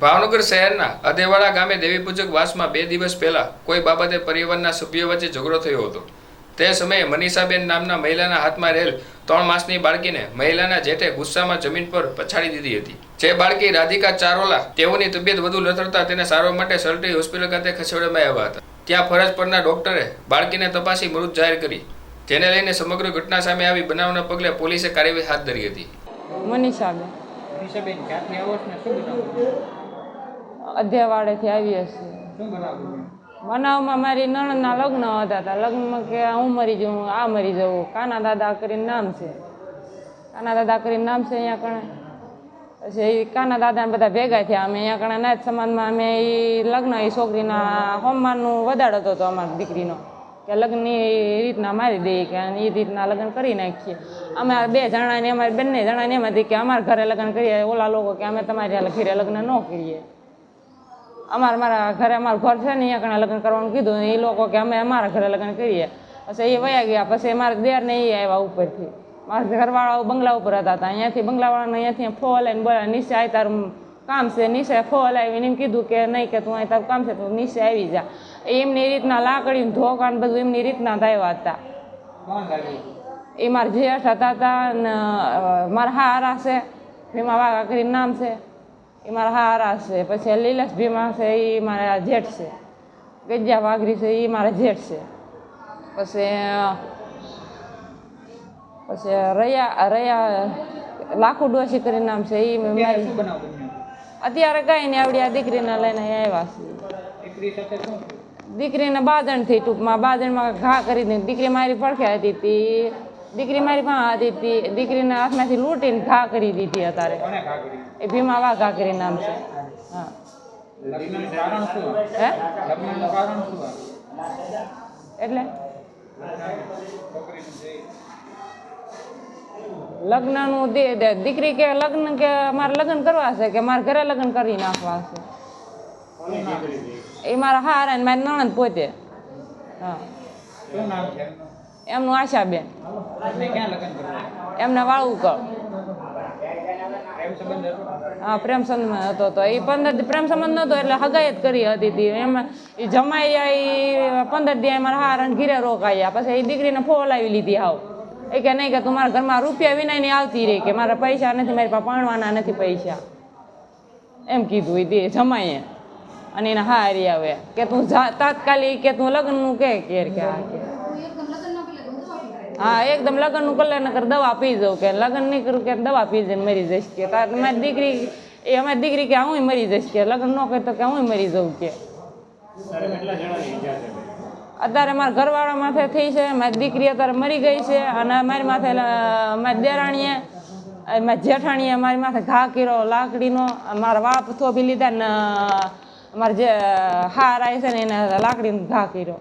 ભાવનગર શહેરના અધેવાડા ગામે દેવીપૂજક વાસમાં 2 દિવસ પહેલા કોઈ બાબતે પરિવારના સભ્યો વચ્ચે ઝઘડો થયો હતો। તે સમયે મનીષાબેન નામના મહિલાના હાથમાં રહેલ 3 માસની બાળકીને મહિલાના જેઠે ગુસ્સામાં જમીન પર પછાડી દીધી હતી। જે બાળકી રાધિકા ચારોલા તેઓની તબિયત વધુ લથડતા તેને સારવાર માટે સરટી હોસ્પિટલ ખાતે ખસેડવામાં આવ્યા હતા। ત્યાં ફરજ પરના ડોક્ટરે બાળકીને તપાસી મૃત જાહેર કરી, જેને લઈને સમગ્ર ઘટના સામે આવી બનાવના પગલે પોલીસે કાર્યવાહી હાથ ધરી હતી। મનીષાબેન ક્યાંથી આવો છો ને શું બનાવ? અધ્યાવાડેથી આવી હશે। શું બનાવ? બનાવમાં મારી નણંદના લગ્ન હતા। લગ્નમાં કે હું મરી જાઉં, આ મરી જાઉં, કાના દાદા કરીને નામ છે, કાના દાદા કરીને નામ છે અહીંયા કણે। પછી એ કાના દાદા બધા ભેગા થયા। અમે અહીંયા કણે નાથ સમાજમાં અમે એ લગ્ન એ છોકરીના હોમવાનું વધાડ હતો તો અમારી દીકરીનો કે લગ્નની રીતના મારી દઈએ કે એ રીતના લગ્ન કરી નાખીએ। અમે 2 જણાને અમારી બંને જણાને એમ હતી કે અમારા ઘરે લગ્ન કરીએ, ઓલા લોકો કે અમે તમારી ઘરે લગ્ન ન કરીએ। મારા ઘરે અમારું ઘર છે ને અહીંયા કણે લગ્ન કરવાનું કીધું, એ લોકો કે અમે અમારા ઘરે લગ્ન કરીએ। પછી એ વયા ગયા। પછી મારા દેરને એ આવ્યા ઉપરથી, મારા ઘરવાળાઓ બંગલા ઉપર હતા। અહીંયાથી બંગલાવાળાને અહીંયાથી ફો લઈને બોલ્યા, નીચે આવી તારું કામ છે। નીચે ફો લાવીને એમ કીધું કે નહીં કે તું અહીં તારું કામ છે તો નીચે આવી જા। એમની રીતના લાકડીને ધોકાને બધું એમની રીતના આવ્યા હતા। એ મારા જેઠ હતા ને મારા હારા છે, ભીમા વાઘા કરીને નામ છે, એ મારા હારા છે। પછી લીલાસ ભીમા છે એ મારા જેઠ છે, ગજ્જા વાઘરી છે એ મારા જેઠ છે। પછી રયા લાખુ ડોશી કરીને નામ છે એ મારી। અત્યારે કઈ નહીં, આવડી આ દીકરીને લઈને આવ્યા છે। દીકરીને બાદણથી ટૂંકમાં બાદણમાં ઘા કરી દીધી। દીકરી મારી પડખે હતી, દીકરી મારી પાસે હતી, દીકરીને હાથમાંથી લૂંટીને ઘા કરી દીધી। અત્યારે એ ભીમા વાઘા કરીને નામ છે। હા, એટલે લગ્નનું દીકરી કે લગ્ન કે મારે લગ્ન કરવા છે કે મારે ઘરે લગ્ન કરી નાખવા છે। એ મારા હારા ને મારી નણંદ પોતે। હા, એમનું આશાબેન, એમને વાળું કર। હા, પ્રેમ સંબંધ હતો તો એ 15 પ્રેમ સંબંધ નહોતો એટલે હગાઈ જ કરી હતી। એમાં એ જમાઈ એ 15 દી મારા હારા ઘીરે રોકાયા। પછી એ દીકરીને ફોલાવી લીધી। હાવ એ કે નહીં કે તું મારા ઘરમાં રૂપિયા વિનાની આવતી રહી, કે મારા પૈસા નથી, મારી પાસે ભણવાના નથી પૈસા, એમ કીધું એ દે જમાઈએ। અને એને હારી આવે કે તું તાત્કાલિક કે તું લગ્નનું કે હા એકદમ લગ્નનું કલે નકર દવા પી જાઉં, કે લગ્ન નહીં કરું કે દવા પી જઈને મરી જઈશ, કે મારી દીકરી એ અમારી દીકરી કે હું મરી જઈશ, કે લગ્ન ન કરતો કે હું મરી જાઉં। કે અત્યારે મારા ઘરવાળા માથે થઈ છે, મારી દીકરી અત્યારે મરી ગઈ છે, અને મારી માથે મારી દેરાણીએ મારી જેઠાણીએ મારી માથે ઘા કર્યો લાકડીનો। મારા વાપ થોભી લીધા ને મારા જે હાર આવી છે ને એને લાકડીનો ઘા કર્યો।